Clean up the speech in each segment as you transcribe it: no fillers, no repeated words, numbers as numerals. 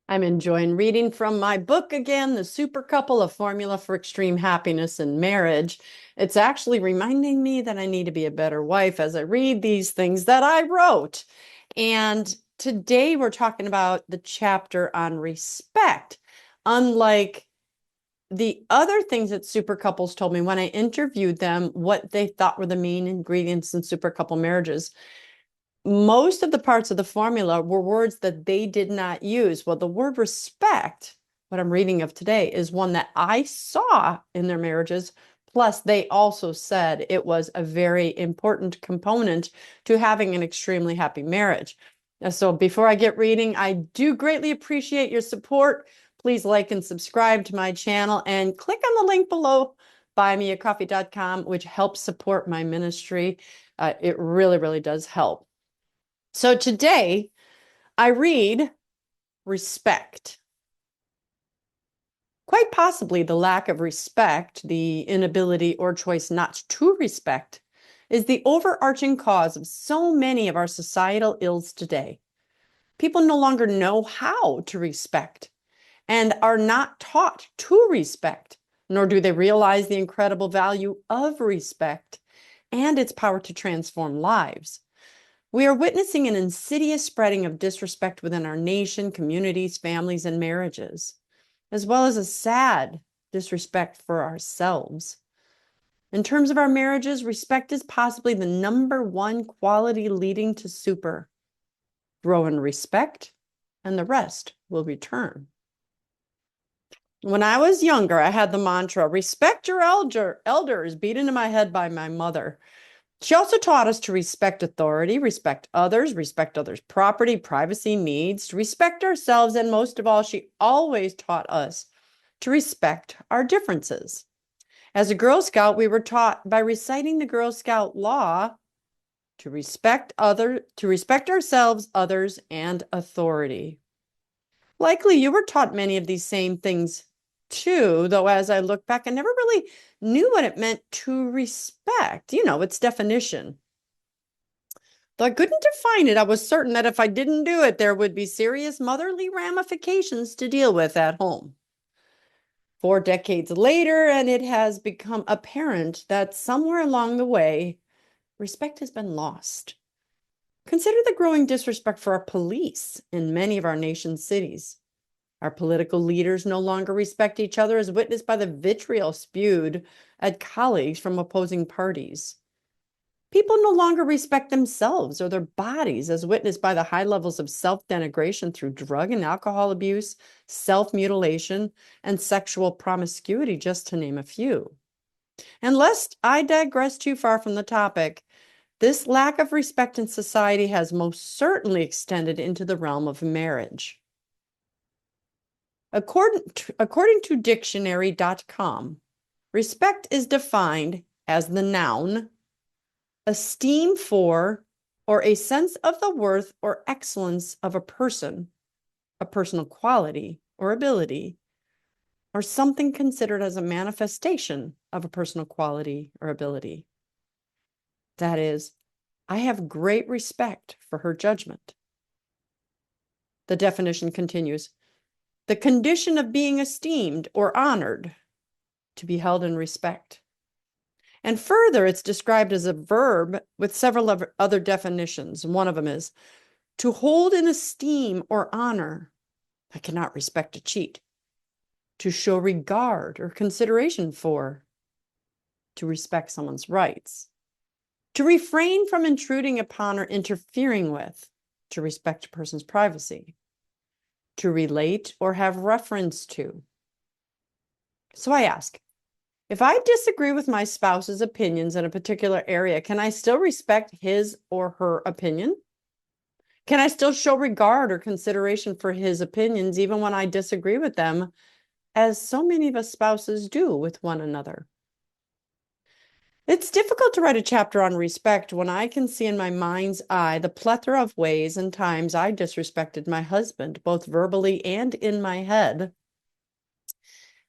I'm enjoying reading from my book again, The Super Couple: A Formula for Extreme Happiness in Marriage. It's actually reminding me that I need to be a better wife as I read these things that I wrote. And today we're talking about the chapter on respect. Unlike the other things that super couples told me when I interviewed them, what they thought were the main ingredients in super couple marriages, most of the parts of the formula were words that they did not use. Well, the word respect, what I'm reading of today, is one that I saw in their marriages. Plus, they also said it was a very important component to having an extremely happy marriage. So before I get reading, I do greatly appreciate your support. Please like and subscribe to my channel and click on the link below, buymeacoffee.com, which helps support my ministry. It really, really does help. So today I read respect. Quite possibly the lack of respect, the inability or choice not to respect, is the overarching cause of so many of our societal ills today. People no longer know how to respect and are not taught to respect, nor do they realize the incredible value of respect and its power to transform lives. We are witnessing an insidious spreading of disrespect within our nation, communities, families, and marriages, as well as a sad disrespect for ourselves. In terms of our marriages, respect is possibly the #1 quality leading to super. Grow in respect, and the rest will return. When I was younger, I had the mantra, respect your elders, beat into my head by my mother. She also taught us to respect authority, respect others' property, privacy, needs, to respect ourselves, and most of all, she always taught us to respect our differences. As a Girl Scout, we were taught by reciting the Girl Scout law to respect ourselves, others, and authority. Likely you were taught many of these same things too, though as I look back, I never really knew what it meant to respect, its definition. Though I couldn't define it, I was certain that if I didn't do it, there would be serious motherly ramifications to deal with at home. 4 decades later, and it has become apparent that somewhere along the way, respect has been lost. Consider the growing disrespect for our police in many of our nation's cities. Our political leaders no longer respect each other, as witnessed by the vitriol spewed at colleagues from opposing parties. People no longer respect themselves or their bodies, as witnessed by the high levels of self-denigration through drug and alcohol abuse, self-mutilation, and sexual promiscuity, just to name a few. And lest I digress too far from the topic, this lack of respect in society has most certainly extended into the realm of marriage. According to dictionary.com, respect is defined as the noun, esteem for, or a sense of the worth or excellence of a person, a personal quality or ability, or something considered as a manifestation of a personal quality or ability. That is, I have great respect for her judgment. The definition continues. The condition of being esteemed or honored, to be held in respect. And further, it's described as a verb with several other definitions. One of them is to hold in esteem or honor. I cannot respect a cheat. To show regard or consideration for. To respect someone's rights. To refrain from intruding upon or interfering with. To respect a person's privacy. To relate or have reference to. So I ask, if I disagree with my spouse's opinions in a particular area, can I still respect his or her opinion? Can I still show regard or consideration for his opinions even when I disagree with them, as so many of us spouses do with one another? It's difficult to write a chapter on respect when I can see in my mind's eye the plethora of ways and times I disrespected my husband, both verbally and in my head.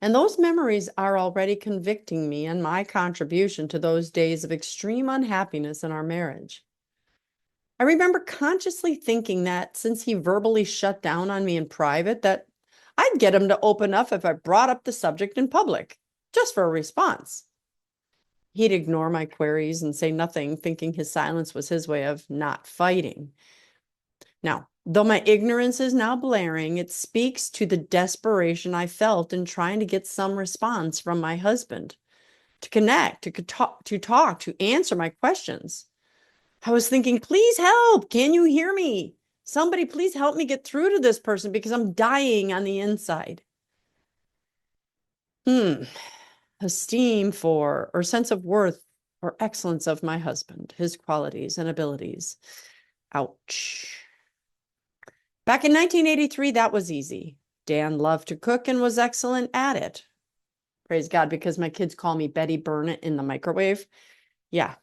And those memories are already convicting me and my contribution to those days of extreme unhappiness in our marriage. I remember consciously thinking that since he verbally shut down on me in private, that I'd get him to open up if I brought up the subject in public, just for a response. He'd ignore my queries and say nothing, thinking his silence was his way of not fighting. Now, though my ignorance is now blaring, it speaks to the desperation I felt in trying to get some response from my husband, to connect, to answer my questions. I was thinking, please help. Can you hear me? Somebody, please help me get through to this person because I'm dying on the inside. Esteem for, or sense of worth or excellence of my husband, his qualities and abilities. Ouch. Back in 1983, that was easy. Dan loved to cook and was excellent at it. Praise God, because my kids call me Betty Burnett in the microwave. Yeah,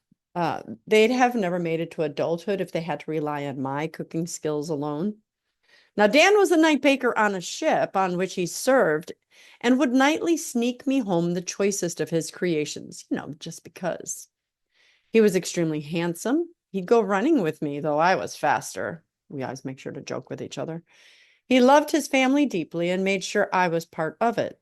they'd have never made it to adulthood if they had to rely on my cooking skills alone. Now, Dan was a night baker on a ship on which he served and would nightly sneak me home the choicest of his creations, just because. He was extremely handsome. He'd go running with me, though I was faster. We always make sure to joke with each other. He loved his family deeply and made sure I was part of it.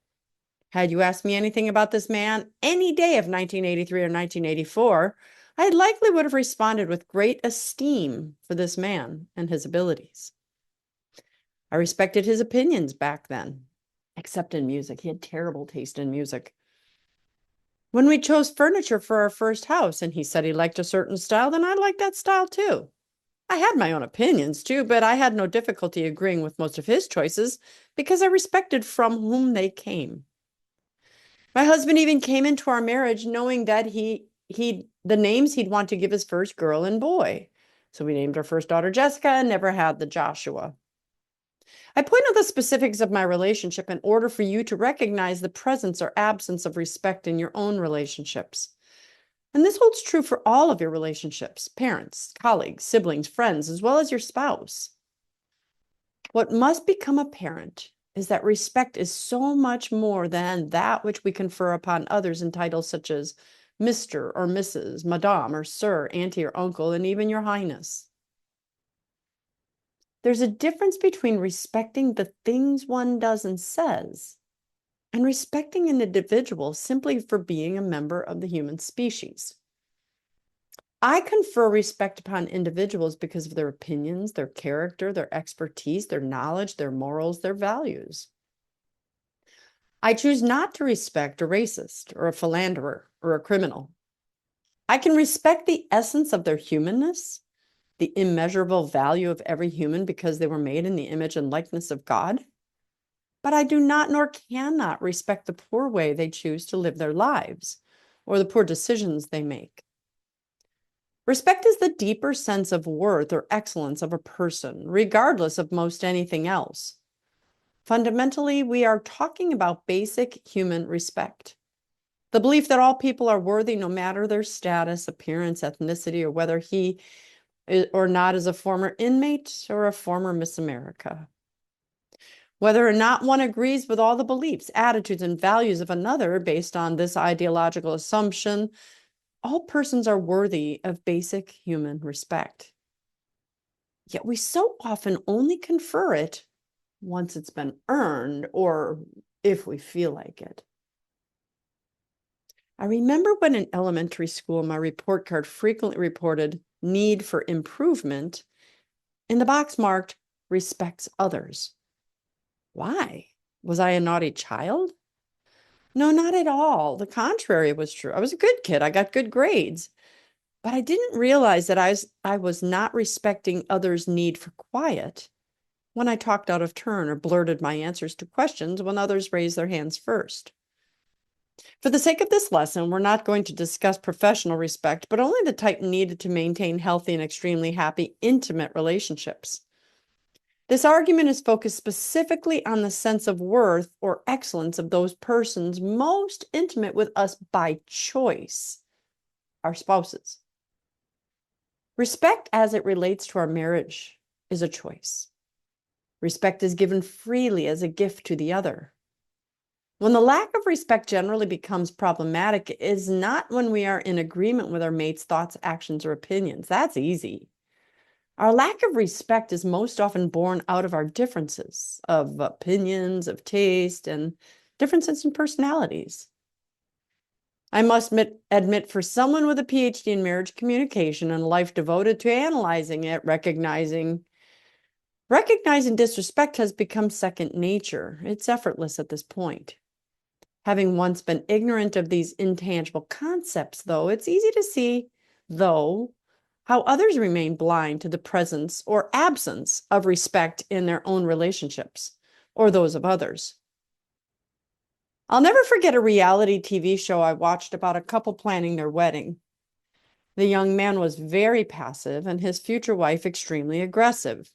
Had you asked me anything about this man any day of 1983 or 1984, I likely would have responded with great esteem for this man and his abilities. I respected his opinions back then, except in music. He had terrible taste in music. When we chose furniture for our first house and he said he liked a certain style, then I liked that style too. I had my own opinions too, but I had no difficulty agreeing with most of his choices because I respected from whom they came. My husband even came into our marriage knowing that the names he'd want to give his first girl and boy. So we named our first daughter Jessica and never had the Joshua. I point out the specifics of my relationship in order for you to recognize the presence or absence of respect in your own relationships. And this holds true for all of your relationships, parents, colleagues, siblings, friends, as well as your spouse. What must become apparent is that respect is so much more than that which we confer upon others in titles such as Mr. or Mrs., Madame or Sir, Auntie or Uncle, and even Your Highness. There's a difference between respecting the things one does and says and respecting an individual simply for being a member of the human species. I confer respect upon individuals because of their opinions, their character, their expertise, their knowledge, their morals, their values. I choose not to respect a racist or a philanderer or a criminal. I can respect the essence of their humanness, the immeasurable value of every human because they were made in the image and likeness of God. But I do not nor cannot respect the poor way they choose to live their lives or the poor decisions they make. Respect is the deeper sense of worth or excellence of a person, regardless of most anything else. Fundamentally, we are talking about basic human respect. The belief that all people are worthy no matter their status, appearance, ethnicity, or whether he or not is a former inmate or a former Miss America. Whether or not one agrees with all the beliefs, attitudes, and values of another based on this ideological assumption, all persons are worthy of basic human respect. Yet we so often only confer it once it's been earned or if we feel like it. I remember when in elementary school, my report card frequently reported need for improvement in the box marked respects others. Why? Was I a naughty child? No, not at all. The contrary was true. I was a good kid. I got good grades. But I didn't realize that I was not respecting others' need for quiet when I talked out of turn or blurted my answers to questions when others raised their hands first. For the sake of this lesson, we're not going to discuss professional respect, but only the type needed to maintain healthy and extremely happy, intimate relationships. This argument is focused specifically on the sense of worth or excellence of those persons most intimate with us by choice, our spouses. Respect as it relates to our marriage is a choice. Respect is given freely as a gift to the other. When the lack of respect generally becomes problematic, it is not when we are in agreement with our mate's thoughts, actions, or opinions. That's easy. Our lack of respect is most often born out of our differences of opinions, of taste, and differences in personalities. I must admit, for someone with a PhD in marriage communication and a life devoted to analyzing it, recognizing disrespect has become second nature. It's effortless at this point. Having once been ignorant of these intangible concepts, though, it's easy to see, how others remain blind to the presence or absence of respect in their own relationships or those of others. I'll never forget a reality TV show I watched about a couple planning their wedding. The young man was very passive and his future wife extremely aggressive.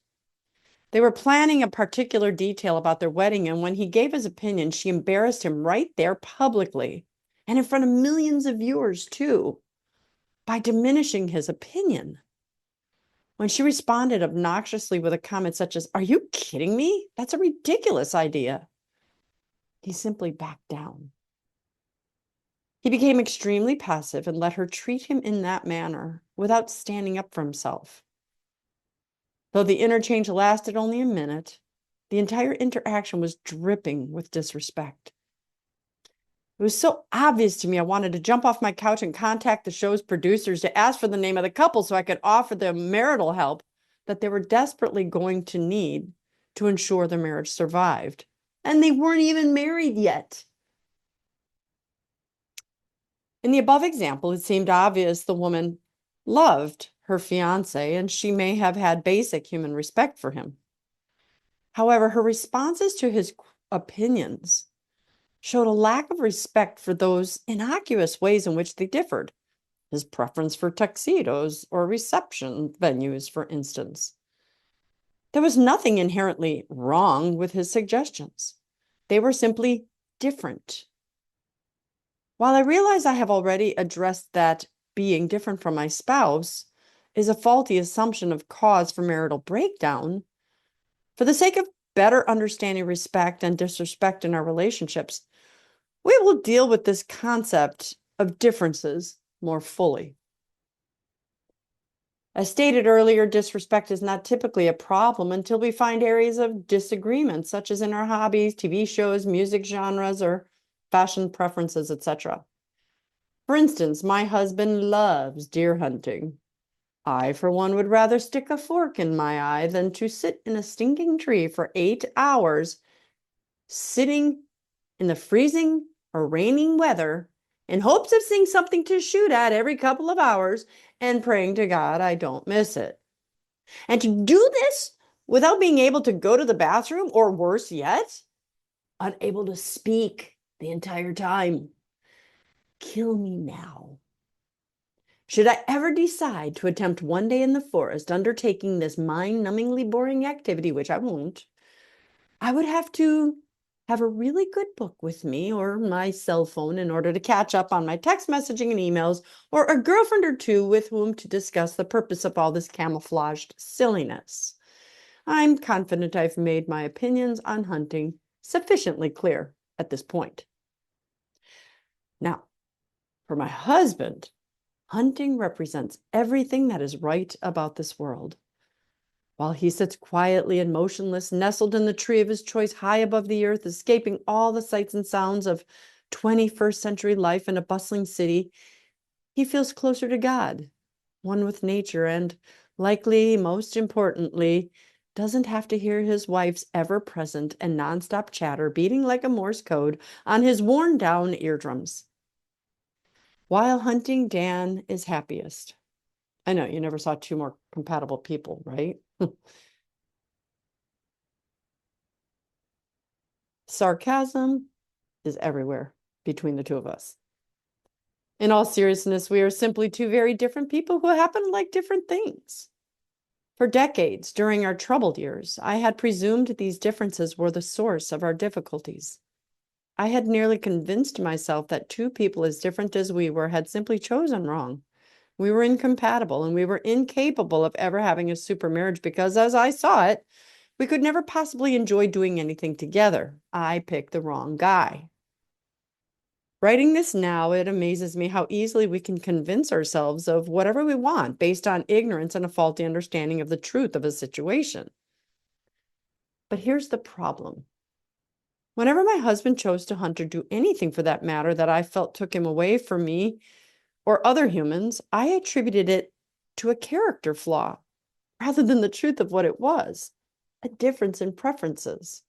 They were planning a particular detail about their wedding, and when he gave his opinion, she embarrassed him right there publicly and in front of millions of viewers, too, by diminishing his opinion. When she responded obnoxiously with a comment such as, "Are you kidding me? That's a ridiculous idea," he simply backed down. He became extremely passive and let her treat him in that manner without standing up for himself. Though the interchange lasted only a minute, the entire interaction was dripping with disrespect. It was so obvious to me I wanted to jump off my couch and contact the show's producers to ask for the name of the couple so I could offer them marital help that they were desperately going to need to ensure their marriage survived. And they weren't even married yet. In the above example, it seemed obvious the woman loved her fiance and she may have had basic human respect for him. However, her responses to his opinions showed a lack of respect for those innocuous ways in which they differed. His preference for tuxedos or reception venues, for instance. There was nothing inherently wrong with his suggestions. They were simply different. While I realize I have already addressed that being different from my spouse is a faulty assumption of cause for marital breakdown, for the sake of better understanding respect and disrespect in our relationships, we will deal with this concept of differences more fully. As stated earlier, disrespect is not typically a problem until we find areas of disagreement, such as in our hobbies, TV shows, music genres, or fashion preferences, etc. For instance, my husband loves deer hunting. I, for one, would rather stick a fork in my eye than to sit in a stinking tree for 8 hours, sitting in the freezing or raining weather in hopes of seeing something to shoot at every couple of hours and praying to God I don't miss it. And to do this without being able to go to the bathroom, or worse yet, unable to speak the entire time. Kill me now. Should I ever decide to attempt one day in the forest undertaking this mind-numbingly boring activity, which I won't, I would have to have a really good book with me or my cell phone in order to catch up on my text messaging and emails, or a girlfriend or two with whom to discuss the purpose of all this camouflaged silliness. I'm confident I've made my opinions on hunting sufficiently clear at this point. Now, for my husband, hunting represents everything that is right about this world. While he sits quietly and motionless, nestled in the tree of his choice high above the earth, escaping all the sights and sounds of 21st century life in a bustling city, he feels closer to God, one with nature, and likely, most importantly, doesn't have to hear his wife's ever-present and nonstop chatter beating like a Morse code on his worn-down eardrums. While hunting, Dan is happiest. I know, you never saw two more compatible people, right? Sarcasm is everywhere between the two of us. In all seriousness, we are simply two very different people who happen to like different things. For decades, during our troubled years, I had presumed these differences were the source of our difficulties. I had nearly convinced myself that two people as different as we were had simply chosen wrong. We were incompatible and we were incapable of ever having a super marriage because, as I saw it, we could never possibly enjoy doing anything together. I picked the wrong guy. Writing this now, it amazes me how easily we can convince ourselves of whatever we want based on ignorance and a faulty understanding of the truth of a situation. But here's the problem. Whenever my husband chose to hunt or do anything for that matter that I felt took him away from me or other humans, I attributed it to a character flaw rather than the truth of what it was, a difference in preferences.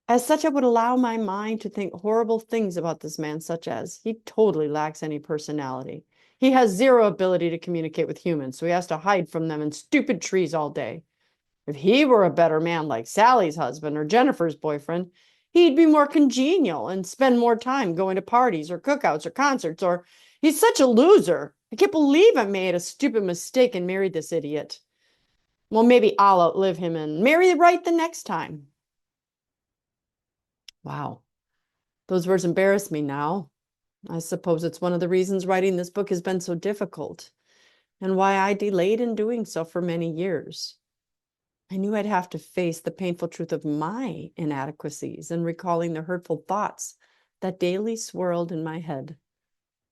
As such, I would allow my mind to think horrible things about this man, such as he totally lacks any personality. He has zero ability to communicate with humans, so he has to hide from them in stupid trees all day. If he were a better man like Sally's husband or Jennifer's boyfriend, he'd be more congenial and spend more time going to parties or cookouts or concerts, or he's such a loser. I can't believe I made a stupid mistake and married this idiot. Well, maybe I'll outlive him and marry right the next time. Wow. Those words embarrass me now. I suppose it's one of the reasons writing this book has been so difficult and why I delayed in doing so for many years. I knew I'd have to face the painful truth of my inadequacies and recalling the hurtful thoughts that daily swirled in my head,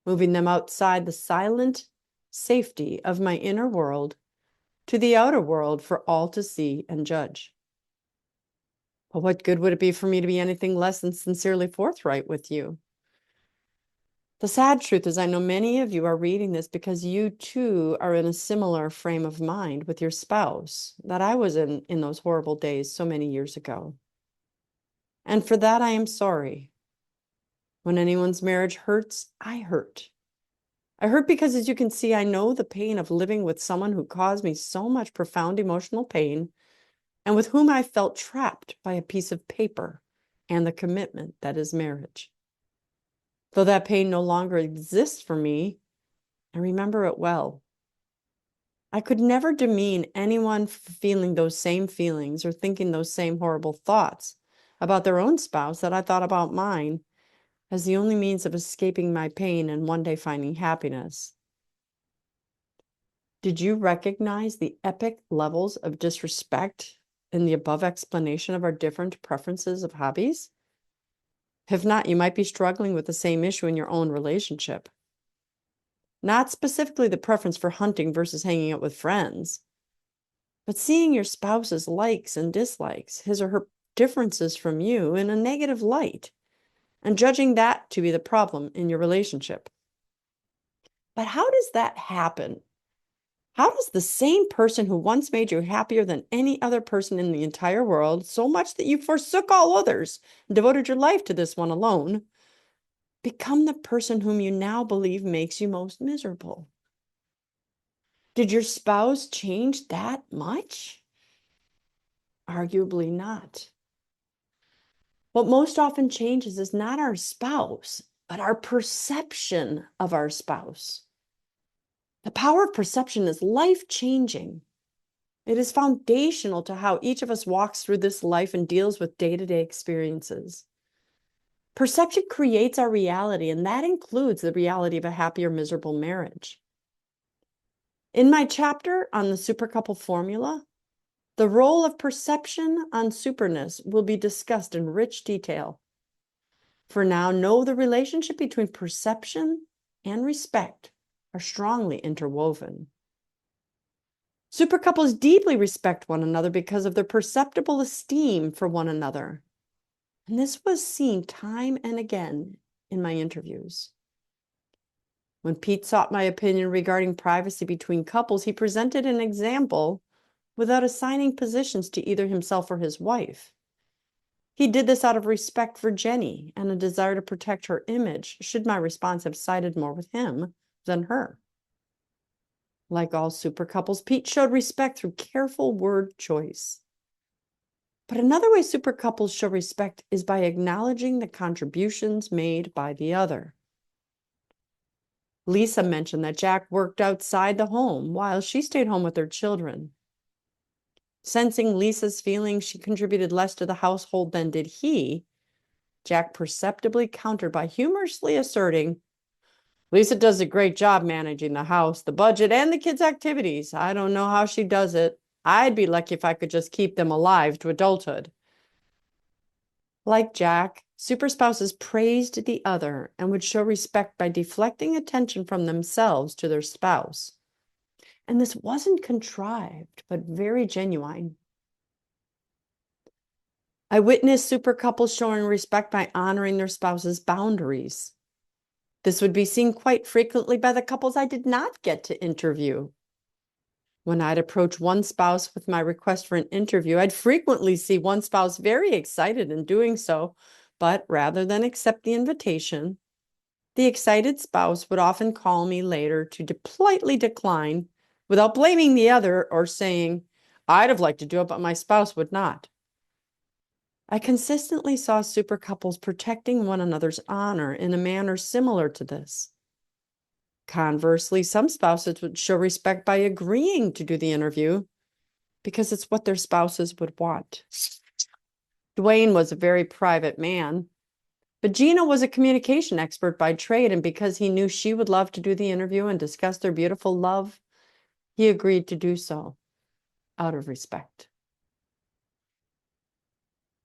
moving them outside the silent safety of my inner world to the outer world for all to see and judge. But what good would it be for me to be anything less than sincerely forthright with you? The sad truth is, I know many of you are reading this because you too are in a similar frame of mind with your spouse that I was in those horrible days so many years ago. And for that, I am sorry. When anyone's marriage hurts, I hurt. I hurt because, as you can see, I know the pain of living with someone who caused me so much profound emotional pain and with whom I felt trapped by a piece of paper and the commitment that is marriage. Though that pain no longer exists for me, I remember it well. I could never demean anyone for feeling those same feelings or thinking those same horrible thoughts about their own spouse that I thought about mine as the only means of escaping my pain and one day finding happiness. Did you recognize the epic levels of disrespect in the above explanation of our different preferences of hobbies? If not, you might be struggling with the same issue in your own relationship. Not specifically the preference for hunting versus hanging out with friends, but seeing your spouse's likes and dislikes, his or her differences from you in a negative light, and judging that to be the problem in your relationship. But how does that happen? How does the same person who once made you happier than any other person in the entire world, so much that you forsook all others and devoted your life to this one alone, become the person whom you now believe makes you most miserable? Did your spouse change that much? Arguably not. What most often changes is not our spouse, but our perception of our spouse. The power of perception is life-changing. It is foundational to how each of us walks through this life and deals with day-to-day experiences. Perception creates our reality, and that includes the reality of a happy or miserable marriage. In my chapter on the supercouple formula, the role of perception on superness will be discussed in rich detail. For now, know the relationship between perception and respect are strongly interwoven. Supercouples deeply respect one another because of their perceptible esteem for one another. And this was seen time and again in my interviews. When Pete sought my opinion regarding privacy between couples, he presented an example without assigning positions to either himself or his wife. He did this out of respect for Jenny and a desire to protect her image, should my response have sided more with him than her. Like all super couples, Pete showed respect through careful word choice. But another way super couples show respect is by acknowledging the contributions made by the other. Lisa mentioned that Jack worked outside the home while she stayed home with her children. Sensing Lisa's feelings she contributed less to the household than did he, Jack perceptibly countered by humorously asserting, "Lisa does a great job managing the house, the budget, and the kids' activities. I don't know how she does it. I'd be lucky if I could just keep them alive to adulthood." Like Jack, Super spouses praised the other and would show respect by deflecting attention from themselves to their spouse. And this wasn't contrived, but very genuine. I witnessed super couples showing respect by honoring their spouse's boundaries. This would be seen quite frequently by the couples I did not get to interview. When I'd approach one spouse with my request for an interview, I'd frequently see one spouse very excited in doing so, but rather than accept the invitation, the excited spouse would often call me later to politely decline without blaming the other or saying, I'd have liked to do it, but my spouse would not. I consistently saw super couples protecting one another's honor in a manner similar to this. Conversely, some spouses would show respect by agreeing to do the interview because it's what their spouses would want. Dwayne was a very private man, but Gina was a communication expert by trade, and because he knew she would love to do the interview and discuss their beautiful love, he agreed to do so out of respect.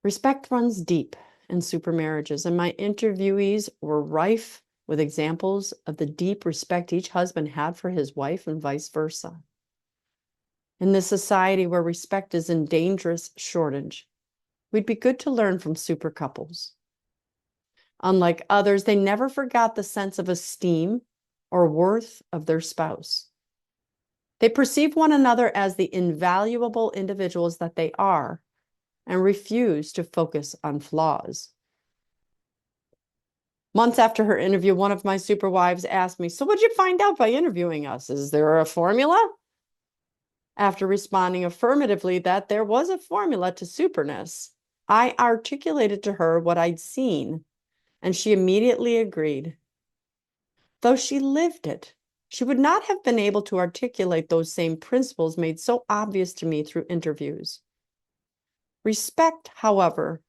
Respect runs deep in super marriages, and my interviewees were rife with examples of the deep respect each husband had for his wife and vice versa. In this society where respect is in dangerous shortage, we'd be good to learn from super couples. Unlike others, they never forgot the sense of esteem or worth of their spouse. They perceive one another as the invaluable individuals that they are and refuse to focus on flaws. Months after her interview, one of my super wives asked me, so what'd you find out by interviewing us? Is there a formula? After responding affirmatively that there was a formula to superness, I articulated to her what I'd seen, and she immediately agreed. Though she lived it, she would not have been able to articulate those same principles made so obvious to me through interviews. Respect, however,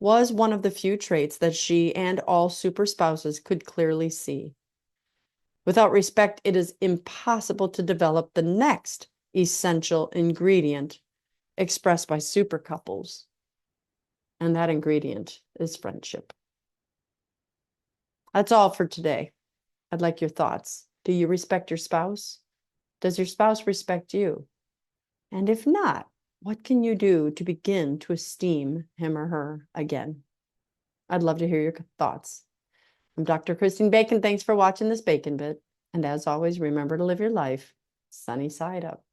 was one of the few traits that she and all super spouses could clearly see. Without respect, it is impossible to develop the next essential ingredient expressed by super couples, and that ingredient is friendship. That's all for today. I'd like your thoughts. Do you respect your spouse? Does your spouse respect you? And if not, what can you do to begin to esteem him or her again? I'd love to hear your thoughts. I'm Dr. Christine Bacon. Thanks for watching this Bacon Bit. And as always, remember to live your life sunny side up.